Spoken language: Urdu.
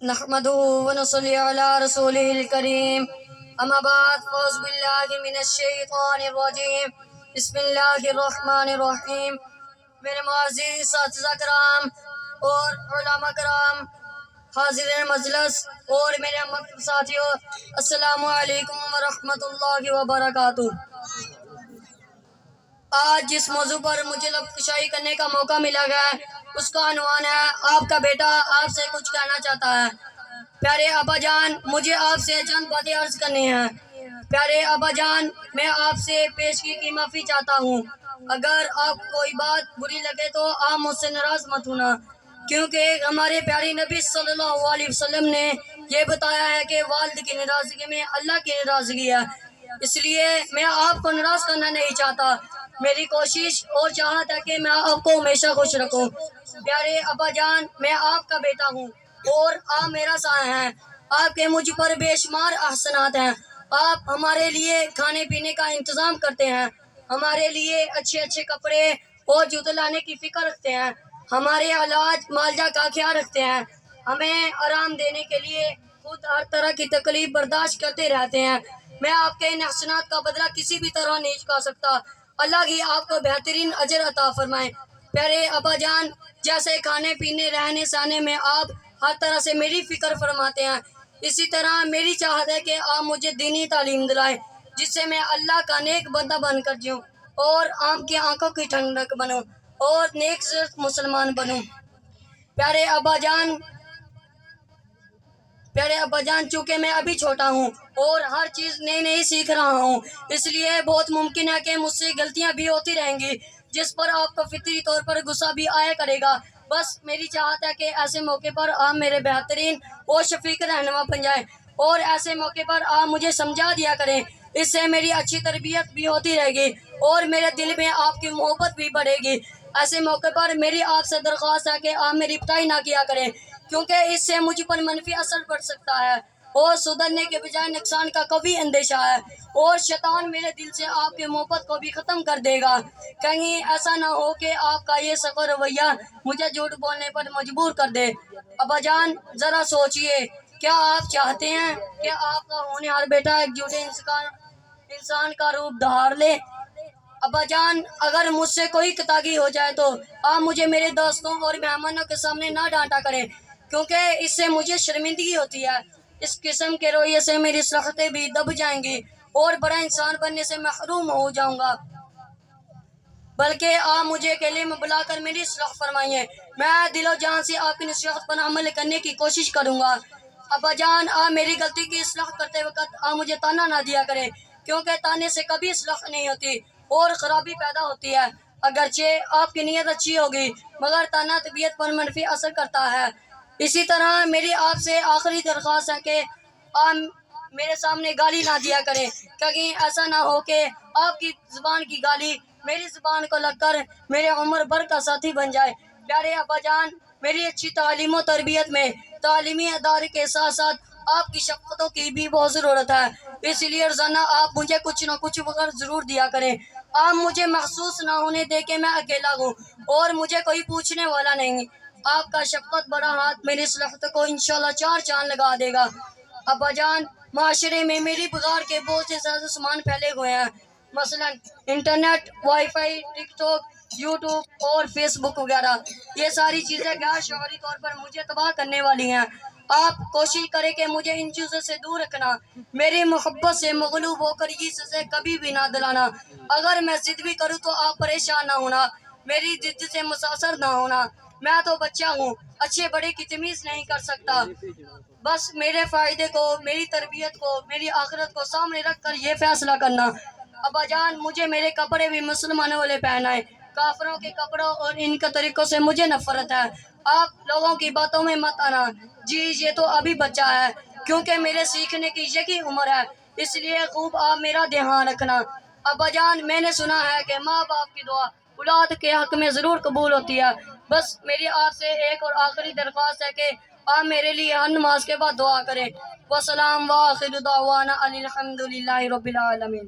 نحمده ونصلي على رسوله الكريم اما بعد فاعوذ باللہ من الشیطان الرجیم بسم اللہ الرحمن الرحیم۔ میرے معزز اساتذہ کرام اور علماء کرام، حاضرین مجلس اور میرے مکتب ساتھیوں، السلام علیکم ورحمۃ اللہ وبرکاتہ۔ آج جس موضوع پر مجھے لفظ کشائی کرنے کا موقع ملا گیا ہے اس کا عنوان ہے آپ کا بیٹا آپ سے کچھ کہنا چاہتا ہے۔ پیارے ابا جان، مجھے آپ سے چند باتیں عرض کرنی ہیں۔ پیارے ابا جان، میں آپ سے پیشگی کی معافی چاہتا ہوں۔ اگر آپ کو کوئی بات بری لگے تو آپ مجھ سے ناراض مت ہونا، کیونکہ ہمارے پیارے نبی صلی اللہ علیہ وسلم نے یہ بتایا ہے کہ والد کی ناراضگی میں اللہ کی ناراضگی ہے، اس لیے میں آپ کو ناراض کرنا نہیں چاہتا۔ میری کوشش اور چاہت ہے کہ میں آپ کو ہمیشہ خوش رکھوں۔ پیارے ابا جان، میں آپ کا بیٹا ہوں اور آپ میرا سایہ ہیں۔ آپ کے مجھ پر بے شمار احسانات ہیں۔ آپ ہمارے لیے کھانے پینے کا انتظام کرتے ہیں، ہمارے لیے اچھے اچھے کپڑے اور جوتے لانے کی فکر رکھتے ہیں، ہمارے علاج معالجہ کا خیال رکھتے ہیں، ہمیں آرام دینے کے لیے خود ہر طرح کی تکلیف برداشت کرتے رہتے ہیں۔ میں آپ کے ان احسانات کا بدلہ کسی بھی طرح نہیں چکا سکتا۔ اللہ کی آپ کو بہترین اجر عطا فرمائے۔ پیارے ابا جان، جیسے کھانے پینے رہنے سہنے میں آپ ہر طرح سے میری فکر فرماتے ہیں، اسی طرح میری چاہت ہے کہ آپ مجھے دینی تعلیم دلائیں جس سے میں اللہ کا نیک بندہ بن کر جیوں اور آپ کی آنکھوں کی ٹھنڈک بنوں اور نیک مسلمان بنوں۔ پیارے ابا جان، چونکہ میں ابھی چھوٹا ہوں اور ہر چیز نئی نئی سیکھ رہا ہوں، اس لیے بہت ممکن ہے کہ مجھ سے غلطیاں بھی ہوتی رہیں گی جس پر آپ کو فطری طور پر غصہ بھی آیا کرے گا۔ بس میری چاہت ہے کہ ایسے موقع پر آپ میرے بہترین اور شفیق رہنما بن جائیں اور ایسے موقع پر آپ مجھے سمجھا دیا کریں، اس سے میری اچھی تربیت بھی ہوتی رہے گی اور میرے دل میں آپ کی محبت بھی بڑھے گی۔ ایسے موقع پر میری آپ سے درخواست ہے کہ آپ میری پٹائی نہ کیا کریں، کیونکہ اس سے مجھ پر منفی اثر پڑ سکتا ہے اور سدھرنے کے بجائے نقصان کا کبھی اندیشہ ہے اور شیطان میرے دل سے آپ کی محبت کو بھی ختم کر دے گا۔ کہیں ایسا نہ ہو کہ آپ کا یہ سخت رویہ مجھے جھوٹ بولنے پر مجبور کر دے۔ ابا جان، ذرا سوچئے، کیا آپ چاہتے ہیں کہ آپ کا ہونہار بیٹا ایک جھوٹے انسان کا روپ دھار لے؟ ابا جان، اگر مجھ سے کوئی کوتاہی ہو جائے تو آپ مجھے میرے دوستوں اور مہمانوں کے سامنے نہ ڈانٹا کریں، کیونکہ اس سے مجھے شرمندگی ہوتی ہے۔ اس قسم کے رویے سے میری صلاحیتیں بھی دب جائیں گی اور بڑا انسان بننے سے محروم ہو جاؤں گا۔ بلکہ آپ مجھے اکیلے میں بلا کر میری اصلاح فرمائیے، میں دل و جان سے آپ کی نصیحت پر عمل کرنے کی کوشش کروں گا۔ ابا جان، آپ میری غلطی کی اصلاح کرتے وقت آپ مجھے تانا نہ دیا کریں، کیونکہ تانے سے کبھی اصلاح نہیں ہوتی اور خرابی پیدا ہوتی ہے۔ اگرچہ آپ کی نیت اچھی ہوگی مگر تانا طبیعت پر منفی اثر کرتا ہے۔ اسی طرح میری آپ سے آخری درخواست ہے کہ آپ میرے سامنے گالی نہ دیا کریں، کہیں ایسا نہ ہو کہ آپ کی زبان کی گالی میری زبان کو لگ کر میرے عمر بھر کا ساتھی بن جائے۔ پیارے ابا جان، میری اچھی تعلیم و تربیت میں تعلیمی ادارے کے ساتھ ساتھ آپ کی شفقتوں کی بھی بہت ضرورت ہے، اس لیے روزانہ آپ مجھے کچھ نہ کچھ وقت ضرور دیا کریں۔ آپ مجھے محسوس نہ ہونے دے کہ میں اکیلا ہوں اور مجھے کوئی پوچھنے والا نہیں۔ آپ کا شفقت بڑا ہاتھ میری صلاحیت کو انشاءاللہ چار چاند لگا دے گا۔ ابا جان، معاشرے میں میری بغار کے بہت سے زیادہ سامان پھیلے ہوئے ہیں، مثلا انٹرنیٹ، وائی فائی، ٹک ٹاک، یوٹیوب اور فیس بک وغیرہ۔ یہ ساری چیزیں غیر شعوری طور پر مجھے تباہ کرنے والی ہیں۔ آپ کوشش کریں کہ مجھے ان چیزوں سے دور رکھنا، میری محبت سے مغلوب ہو کر یہ سزا کبھی بھی نہ دلانا۔ اگر میں ضد بھی کروں تو آپ پریشان نہ ہونا، میری ضد سے متاثر نہ ہونا۔ میں تو بچہ ہوں، اچھے بڑے کی تمیز نہیں کر سکتا۔ بس میرے فائدے کو، میری تربیت کو، میری آخرت کو سامنے رکھ کر یہ فیصلہ کرنا۔ ابا جان، مجھے میرے کپڑے بھی مسلمانوں والے پہنائیں، کافروں کے کپڑوں اور ان کے طریقوں سے مجھے نفرت ہے۔ آپ لوگوں کی باتوں میں مت آنا، جی یہ تو ابھی بچہ ہے، کیونکہ میرے سیکھنے کی یہی عمر ہے، اس لیے خوب آپ میرا دھیان رکھنا۔ ابا جان، میں نے سنا ہے کہ ماں باپ کی دعا اولاد کے حق میں ضرور قبول ہوتی ہے۔ بس میری آپ سے ایک اور آخری درخواست ہے کہ آپ میرے لیے ہر نماز کے بعد دعا کریں۔ وسلام وآخر دعوانا ان الحمد للہ رب العالمین۔